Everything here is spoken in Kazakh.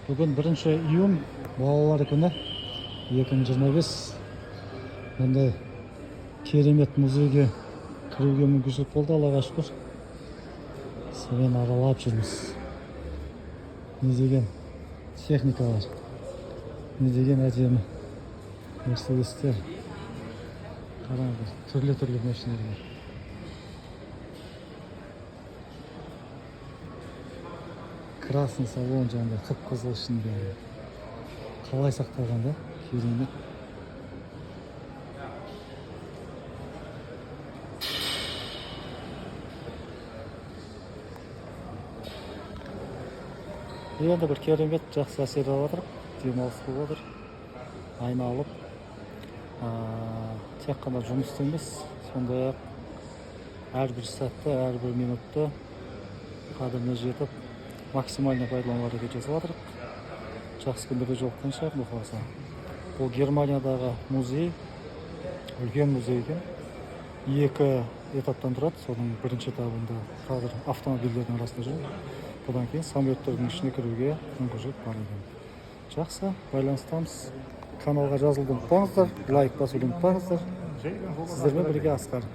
Бүгін 1 июнь балалар күні 2025. Мұндай керемет музейге кіруге мүмкіншілік болды, Аллаға шүкір. Сен аралап жүрміз. Не деген техникалар, не деген әдемі мерседестер. Қараңыз, түрлі машиналар. Красный салон жаңында қып-қызыл ішінде. Қалай сақталған да? Керемет. Енді бір керемет жақсы әсер алып отыр. Демалыс болып отыр. Айналып. Тек қана жұмыс емес, сондай-ақ әрбір сәтті, әрбір минутты қадіріне жетіп, максимально пайдалануға әрекет жасап жатырық. Жақсы күндерде жолыққан шығар, бұқарса. Бұл Германиядағы музей, үлкен музей екен. 2 этаптан тұрады. Соның бірінші этабында қазір автомобильдердің арасында жүр. Бұдан кейін самолеттердің ішіне кіруге мүмкіншілік бар екен. Жақсы, байланыстамыз. Каналға жазылуды ұмытпаңыздар, лайк басуды ұмытпаңыздар. Сіздермен бірге Асқар.